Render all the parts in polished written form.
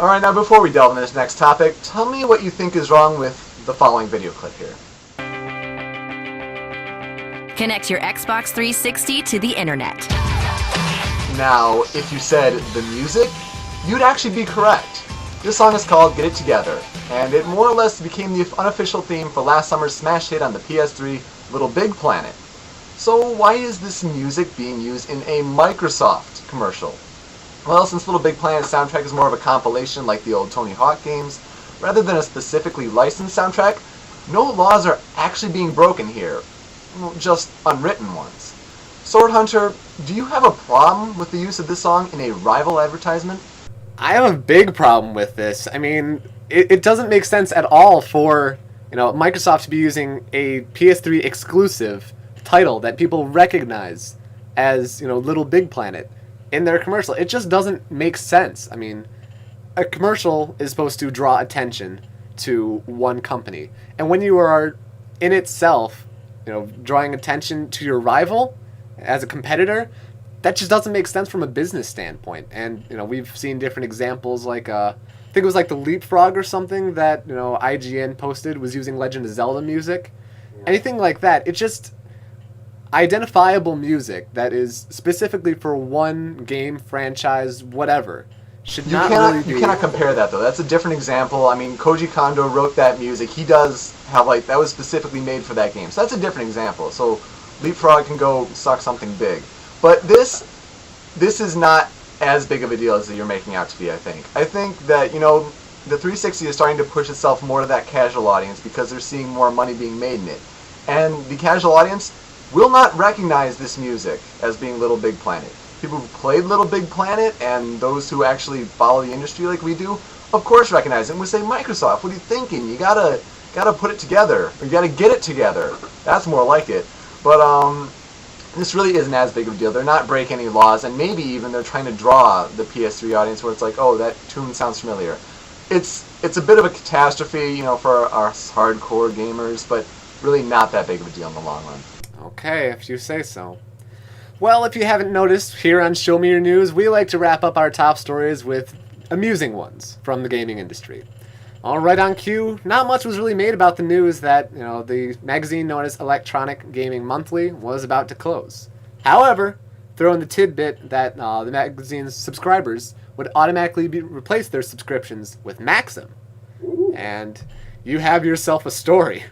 Alright, now before we delve into this next topic, tell me what you think is wrong with the following video clip here. Connect your Xbox 360 to the internet. Now, if you said the music, you'd actually be correct. This song is called Get It Together, and it more or less became the unofficial theme for last summer's smash hit on the PS3, Little Big Planet. So why is this music being used in a Microsoft commercial? Well, since Little Big Planet's soundtrack is more of a compilation like the old Tony Hawk games, rather than a specifically licensed soundtrack, no laws are actually being broken here, just unwritten ones. SwordHunter, do you have a problem with the use of this song in a rival advertisement? I have a big problem with this. I mean, it doesn't make sense at all for, Microsoft to be using a PS3 exclusive title that people recognize as, Little Big Planet in their commercial. It just doesn't make sense. I mean, a commercial is supposed to draw attention to one company. And when you are in itself, drawing attention to your rival as a competitor, that just doesn't make sense from a business standpoint. And, we've seen different examples like, I think it was like the Leapfrog or something that, IGN posted was using Legend of Zelda music. Anything like that. It's just identifiable music that is specifically for one game, franchise, whatever. You cannot compare that, though. That's a different example. I mean, Koji Kondo wrote that music. He does have, that was specifically made for that game. So that's a different example. So Leapfrog can go suck something big. But this is not as big of a deal as you're making out to be, I think. I think that, the 360 is starting to push itself more to that casual audience because they're seeing more money being made in it. And the casual audience will not recognize this music as being Little Big Planet. People who played Little Big Planet and those who actually follow the industry like we do, of course recognize it. And we say, Microsoft, what are you thinking? You gotta put it together. Or you gotta get it together. That's more like it. But this really isn't as big of a deal. They're not breaking any laws, and maybe even they're trying to draw the PS3 audience where it's like, oh, that tune sounds familiar. It's a bit of a catastrophe, for our hardcore gamers, but really not that big of a deal in the long run. Okay, if you say so. Well, if you haven't noticed, here on Show Me Your News, we like to wrap up our top stories with amusing ones from the gaming industry. All right, on cue, not much was really made about the news that, the magazine known as Electronic Gaming Monthly was about to close. However, throw in the tidbit that the magazine's subscribers would automatically replace their subscriptions with Maxim. And you have yourself a story.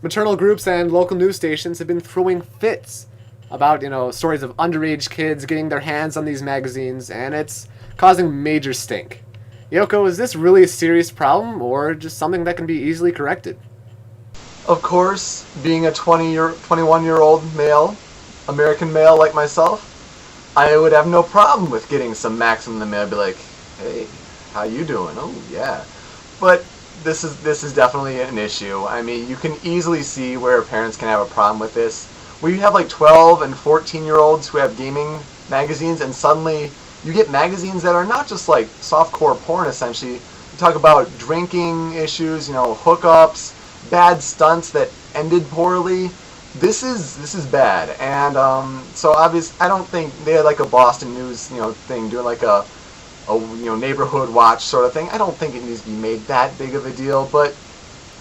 Maternal groups and local news stations have been throwing fits about, stories of underage kids getting their hands on these magazines, and it's causing major stink. Youko, is this really a serious problem, or just something that can be easily corrected? Of course, being a 21-year-old male, American male like myself, I would have no problem with getting some Maxim in the mail. I'd be like, hey, how you doing? Oh, yeah. But this is definitely an issue. I mean, you can easily see where parents can have a problem with this. Where you have 12 and 14-year-olds who have gaming magazines, and suddenly you get magazines that are not just softcore porn, essentially. You talk about drinking issues, hookups, bad stunts that ended poorly. This is bad, and so obviously I don't think they had a Boston News thing doing a neighborhood watch sort of thing. I don't think it needs to be made that big of a deal, but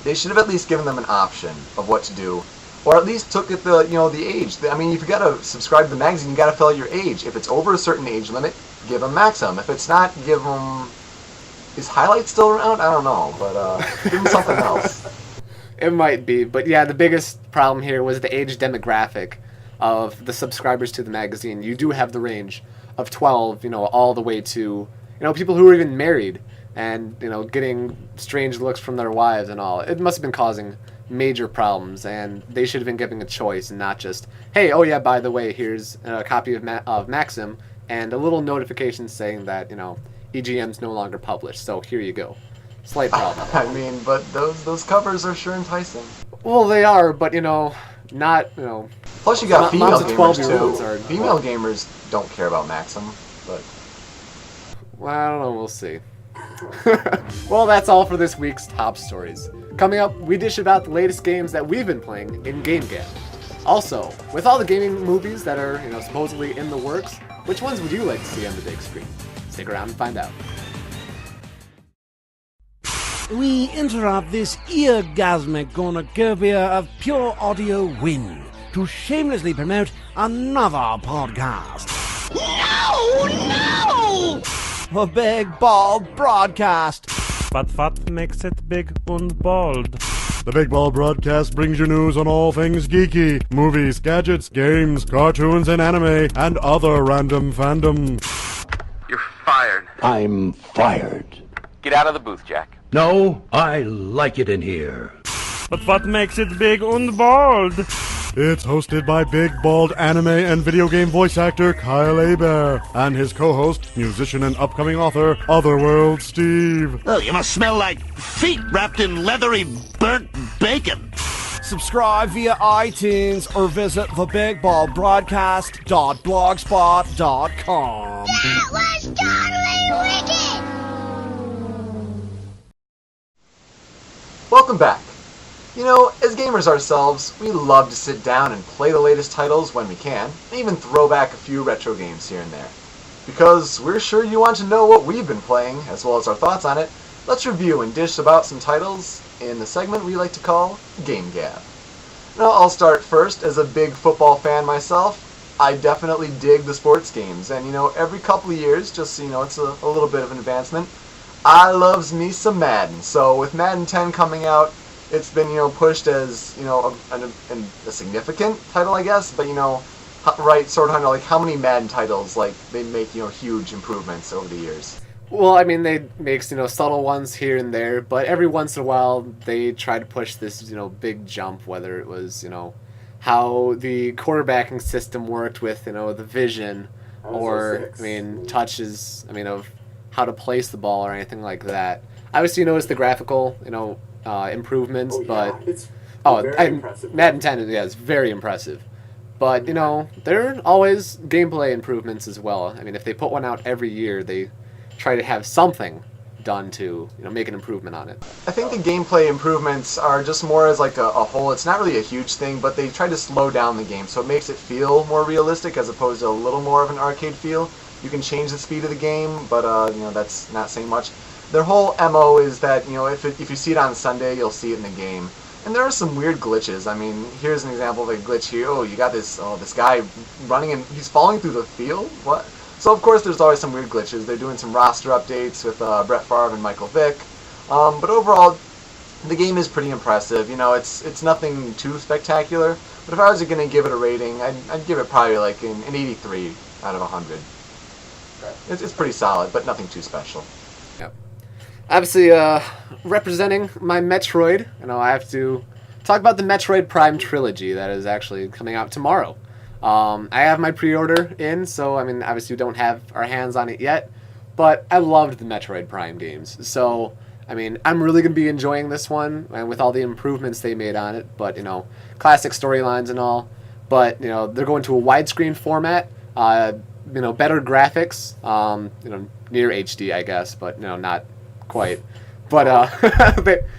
they should have at least given them an option of what to do. Or at least took it the age. I mean, if you gotta subscribe to the magazine, you gotta fill out your age. If it's over a certain age limit, give them Maxim. If it's not, give them. Is Highlight still around? I don't know, but give them something else. It might be, but yeah, the biggest problem here was the age demographic of the subscribers to the magazine. You do have the range of 12, all the way to people who are even married and getting strange looks from their wives and all. It must have been causing major problems, and they should have been giving a choice and not just, hey, oh yeah, by the way, here's a copy of Maxim and a little notification saying that EGM's no longer published, so here you go. Slight problem. I mean, but those covers are sure enticing. Well, they are, but not Plus you got female gamers too. Are, female gamers don't care about Maxim, but well, I don't know, we'll see. Well, that's all for this week's top stories. Coming up, we dish about the latest games that we've been playing in GameGab. Also, with all the gaming movies that are, supposedly in the works, which ones would you like to see on the big screen? Stick around and find out. we interrupt this eargasmic cornucopia of pure audio wind to shamelessly promote another podcast. No! No! The Big Bald Broadcast. But what makes it big and bold? The Big Ball Broadcast brings you news on all things geeky, movies, gadgets, games, cartoons, and anime, and other random fandom. You're fired. I'm fired. Get out of the booth, Jack. No, I like it in here. But what makes it big and bold? It's hosted by Big Bald anime and video game voice actor Kyle Hebert, and his co-host, musician and upcoming author, Otherworld Steve. Oh, you must smell like feet wrapped in leathery burnt bacon. Subscribe via iTunes or visit thebigballbroadcast.blogspot.com. That was totally wicked! Welcome back. You know, as gamers ourselves, we love to sit down and play the latest titles when we can, and even throw back a few retro games here and there. Because we're sure you want to know what we've been playing, as well as our thoughts on it, let's review and dish about some titles in the segment we like to call GameGab. Now, I'll start first. As a big football fan myself, I definitely dig the sports games, and you know, every couple of years, just so you know, it's a little bit of an advancement, I loves me some Madden. So with Madden 10 coming out, it's been, you know, pushed as, you know, a significant title, I guess. But, you know, right, SwordHunter, like, how many Madden titles, like, they make, you know, huge improvements over the years? Well, I mean, they make, you know, subtle ones here and there, but every once in a while they try to push this, you know, big jump, whether it was, you know, how the quarterbacking system worked with, you know, the vision, or, I mean, touches, I mean, of how to place the ball or anything like that. Obviously, you notice the graphical, you know, improvements, but Madden 10, yeah, it's very impressive. But you know, there are always gameplay improvements as well. I mean, if they put one out every year, they try to have something done to, you know, make an improvement on it. I think the gameplay improvements are just more as like a whole. It's not really a huge thing, but they try to slow down the game, so it makes it feel more realistic as opposed to a little more of an arcade feel. You can change the speed of the game, but you know, that's not saying much. Their whole MO is that, you know, if you see it on Sunday, you'll see it in the game. And there are some weird glitches. I mean, here's an example of a glitch here. Oh, you got this guy running and he's falling through the field? What? So, of course, there's always some weird glitches. They're doing some roster updates with Brett Favre and Michael Vick. But overall, the game is pretty impressive. You know, it's nothing too spectacular. But if I was going to give it a rating, I'd give it probably like an 83 out of 100. It's pretty solid, but nothing too special. Yep. Obviously, representing my Metroid, you know, I have to talk about the Metroid Prime Trilogy that is actually coming out tomorrow. I have my pre-order in, so, I mean, obviously we don't have our hands on it yet, but I loved the Metroid Prime games. So, I mean, I'm really going to be enjoying this one, and with all the improvements they made on it, but, you know, classic storylines and all. But, you know, they're going to a widescreen format, you know, better graphics, you know, near HD, I guess, but, you know, not quite, but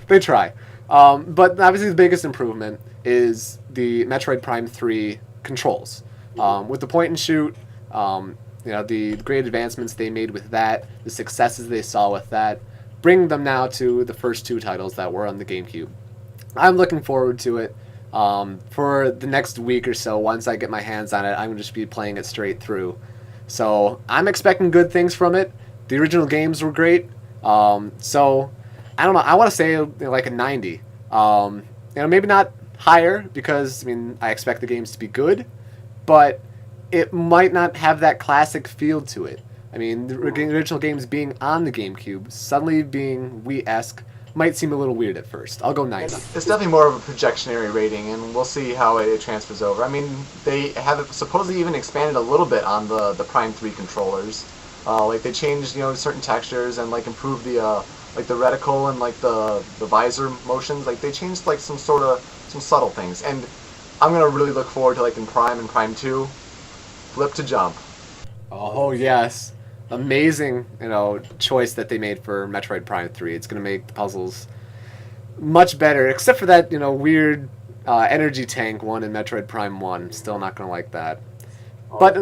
they try. But obviously the biggest improvement is the Metroid Prime 3 controls. With the point and shoot, you know, the great advancements they made with that, the successes they saw with that, bring them now to the first two titles that were on the GameCube. I'm looking forward to it. For the next week or so, once I get my hands on it, I'm going to just be playing it straight through. So I'm expecting good things from it. The original games were great. So, I don't know, I want to say, you know, like a 90. You know, maybe not higher, because, I mean, I expect the games to be good, but it might not have that classic feel to it. I mean, the original games being on the GameCube, suddenly being Wii-esque, might seem a little weird at first. I'll go 90. It's definitely more of a projectionary rating, and we'll see how it transfers over. I mean, they have supposedly even expanded a little bit on the Prime 3 controllers. Like, they changed, you know, certain textures and, like, improved the, like, the reticle and, like, the visor motions. Like, they changed, like, some subtle things. And I'm going to really look forward to, like, in Prime and Prime 2, flip to jump. Oh, yes. Amazing, you know, choice that they made for Metroid Prime 3. It's going to make the puzzles much better, except for that, you know, weird energy tank one in Metroid Prime 1. Still not going to like that. But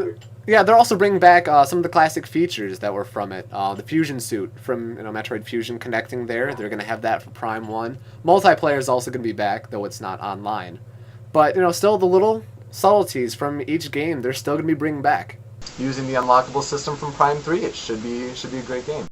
Yeah, they're also bringing back some of the classic features that were from it. The fusion suit from Metroid Fusion connecting there. They're going to have that for Prime 1. Multiplayer is also going to be back, though it's not online. But, still the little subtleties from each game, they're still going to be bringing back. Using the unlockable system from Prime 3, it should be a great game.